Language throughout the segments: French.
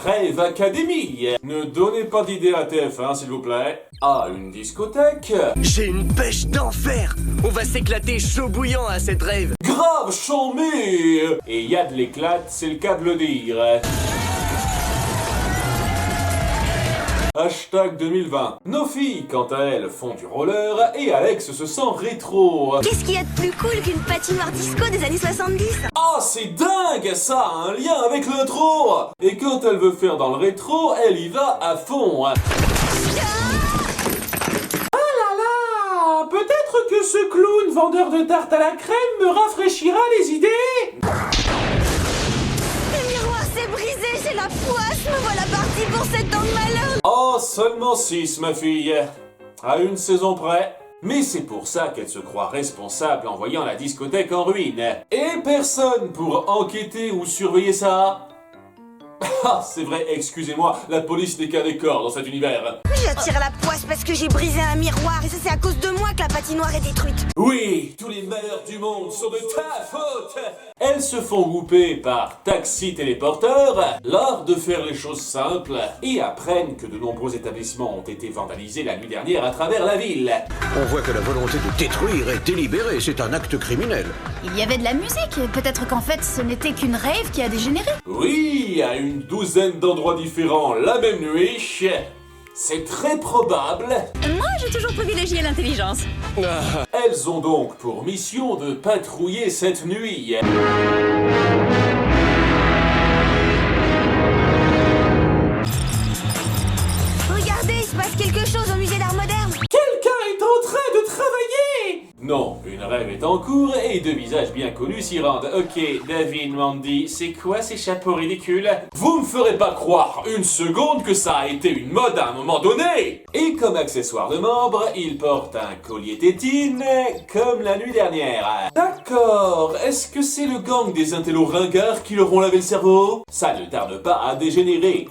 Rêve Academy. Ne donnez pas d'idées à TF1 s'il vous plaît. Ah, une discothèque. J'ai une pêche d'enfer. On va s'éclater chaud bouillant à cette rêve. Grave chambé. Et y a de l'éclate, c'est le cas de le dire. Hashtag 2020. Nos filles, quant à elles, font du roller et Alex se sent rétro. Qu'est-ce qu'il y a de plus cool qu'une patinoire disco des années 70? Ah, c'est dingue. Ça a un lien avec l'intro. Et quand elle veut faire dans le rétro, elle y va à fond. Ah là là. Peut-être que ce clown vendeur de tartes à la crème me rafraîchira les idées. Le miroir s'est brisé, j'ai la poisse, me voilà partie pour 7 ans de malheur. Oh, seulement 6, ma fille. À une saison près. Mais c'est pour ça qu'elle se croit responsable en voyant la discothèque en ruine. Et personne pour enquêter ou surveiller ça. Ah, c'est vrai, excusez-moi, la police n'est qu'un décor dans cet univers. J'attire la poisse parce que j'ai brisé un miroir et ça c'est à cause de moi que la patinoire est détruite. Oui, tous les malheurs du monde sont de ta faute. Elles se font grouper par Taxi Téléporteur, l'art de faire les choses simples, et apprennent que de nombreux établissements ont été vandalisés la nuit dernière à travers la ville. On voit que la volonté de détruire est délibérée, c'est un acte criminel. Il y avait de la musique, peut-être qu'en fait ce n'était qu'une rave qui a dégénéré. Oui, à une douzaine d'endroits différents la même nuit. C'est très probable. Moi j'ai toujours privilégié l'intelligence. Elles ont donc pour mission de patrouiller cette nuit. Regardez, il se passe quelque chose au musée d'art moderne. Quelqu'un est en train de travailler. Non, une rêve est en cours et deux visages bien connus s'y rendent. Ok, David, Mandy, c'est quoi ces chapeaux ridicules? Vous me ferez pas croire une seconde que ça a été une mode à un moment donné. Et comme accessoire de membre, il porte un collier tétine, comme la nuit dernière. D'accord, est-ce que c'est le gang des intellos ringards qui leur ont lavé le cerveau? Ça ne tarde pas à dégénérer.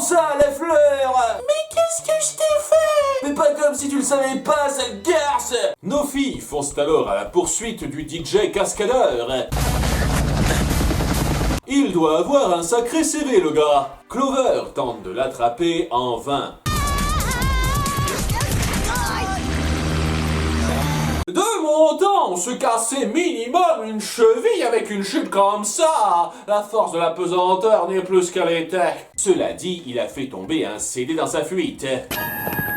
Ça, la fleur! Mais qu'est-ce que je t'ai fait? Mais pas comme si tu le savais pas, sale garce! Nos filles foncent alors à la poursuite du DJ cascadeur. Il doit avoir un sacré CV, le gars. Clover tente de l'attraper en vain. De mon temps, on se cassait minimum une cheville avec une chute comme ça. La force de la pesanteur n'est plus qu'elle était. Cela dit, il a fait tomber un CD dans sa fuite.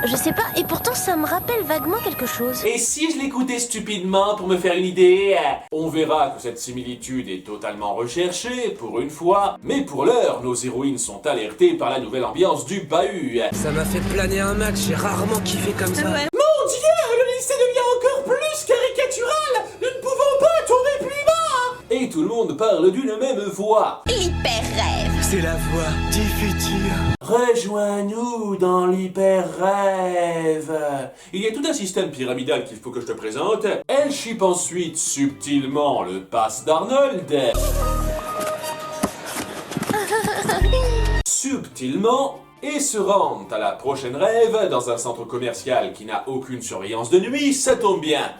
Je sais pas, et pourtant ça me rappelle vaguement quelque chose. Et si je l'écoutais stupidement pour me faire une idée? On verra que cette similitude est totalement recherchée, pour une fois. Mais pour l'heure, nos héroïnes sont alertées par la nouvelle ambiance du bahut. Ça m'a fait planer un match, j'ai rarement kiffé comme ça. Ouais. Mon Dieu, le lycée devient encore plus caricatural. Nous ne pouvons pas tomber plus bas. Et tout le monde parle d'une même voix. Hyper rêve. C'est la voix du futur. Rejoins-nous dans l'hyper-rêve. Il y a tout un système pyramidal qu'il faut que je te présente. Elle chipe ensuite subtilement le pass d'Arnold. Subtilement, et se rendent à la prochaine rêve dans un centre commercial qui n'a aucune surveillance de nuit, ça tombe bien.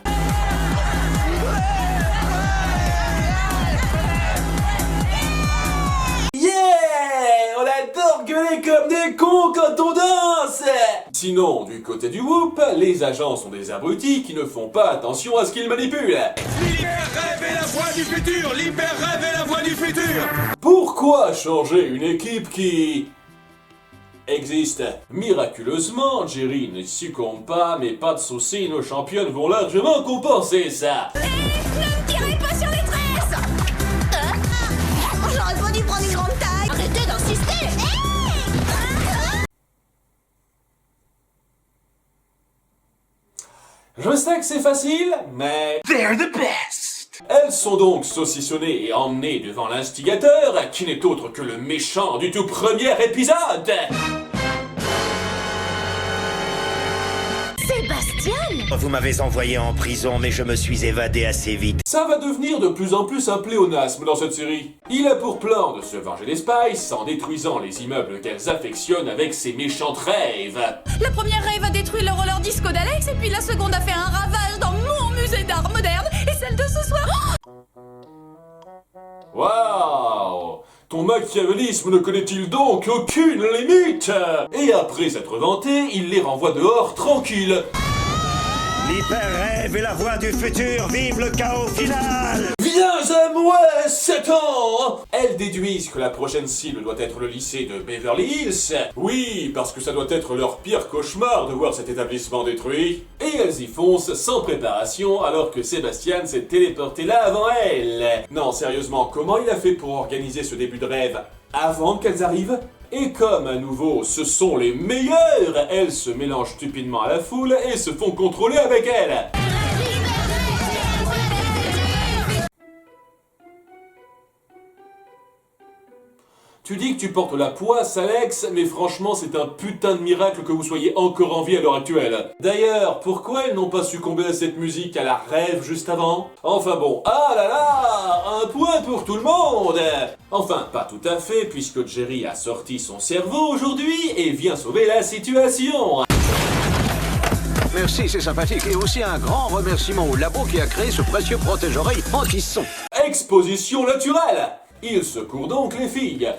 On adore gueuler comme des cons quand on danse. Sinon, du côté du Whoop, les agents sont des abrutis qui ne font pas attention à ce qu'ils manipulent. L'hyper-rêve est la voix du futur. L'hyper-rêve est la voix du futur. Pourquoi changer une équipe qui existe? Miraculeusement, Jerry ne succombe pas, mais pas de soucis, nos championnes vont largement compenser ça. Ne me tirez pas sur les tresses. J'aurais pas dû prendre une grande taille. Arrêtez d'insister. Je sais que c'est facile, mais They're the best. elles sont donc saucissonnées et emmenées devant l'instigateur, qui n'est autre que le méchant du tout premier épisode. Sébastien. Vous m'avez envoyé en prison, mais je me suis évadé assez vite. Ça va devenir de plus en plus un pléonasme dans cette série. Il a pour plan de se venger des Spice en détruisant les immeubles qu'elles affectionnent avec ses méchantes rêves. La première rave a détruit le roller disco d'Alex et puis la seconde a fait un ravage dans mon musée d'art moderne. Waouh! Ton machiavélisme ne connaît-il donc aucune limite? Et après s'être vanté, il les renvoie dehors tranquilles. L'hyper-rêve est la voix du futur, vive le chaos final! Viens à moi, Satan! Elles déduisent que la prochaine cible doit être le lycée de Beverly Hills. Oui, parce que ça doit être leur pire cauchemar de voir cet établissement détruit. Et elles y foncent sans préparation alors que Sébastien s'est téléporté là avant elles. Non, sérieusement, comment il a fait pour organiser ce début de rêve avant qu'elles arrivent? Et comme à nouveau ce sont les meilleures, elles se mélangent stupidement à la foule et se font contrôler avec elles. Tu dis que tu portes la poisse, Alex, mais franchement, c'est un putain de miracle que vous soyez encore en vie à l'heure actuelle. D'ailleurs, pourquoi elles n'ont pas succombé à cette musique à la rêve juste avant? Enfin bon, ah là là, un point pour tout le monde. Enfin, pas tout à fait, puisque Jerry a sorti son cerveau aujourd'hui et vient sauver la situation. Merci, c'est sympathique. Et aussi un grand remerciement au labo qui a créé ce précieux protège-oreille anti-son. Exposition naturelle. Il secourt donc les filles.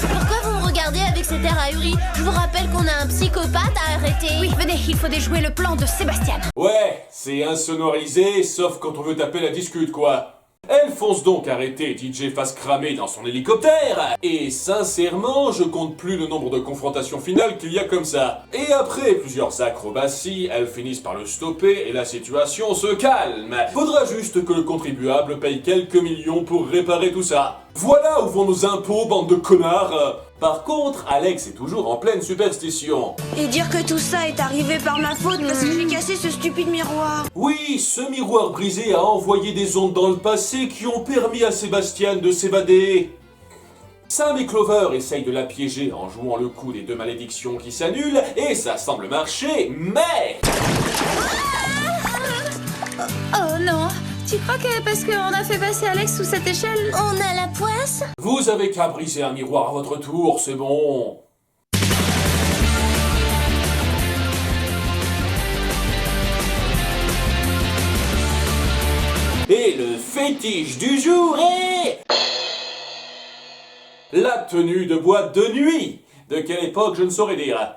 Pourquoi vous me regardez avec cet air ahuri? Je vous rappelle qu'on a un psychopathe à arrêter. Oui, venez, il faut déjouer le plan de Sébastien. Ouais, c'est insonorisé, sauf quand on veut taper la discute, quoi. Elle fonce donc arrêter DJ Face cramer dans son hélicoptère, et sincèrement, je compte plus le nombre de confrontations finales qu'il y a comme ça. Et après plusieurs acrobaties, elles finissent par le stopper et la situation se calme. Faudra juste que le contribuable paye quelques millions pour réparer tout ça. Voilà où vont nos impôts, bande de connards. Par contre, Alex est toujours en pleine superstition. Et dire que tout ça est arrivé par ma faute parce que j'ai cassé ce stupide miroir. Oui, ce miroir brisé a envoyé des ondes dans le passé qui ont permis à Sébastien de s'évader. Sam et Clover essayent de la piéger en jouant le coup des deux malédictions qui s'annulent, et ça semble marcher, mais... Oh non, tu crois que parce qu'on a fait passer Alex sous cette échelle... On a la poisse? Vous avez qu'à briser un miroir à votre tour, c'est bon. Et le fétiche du jour est... la tenue de boîte de nuit. De quelle époque, je ne saurais dire.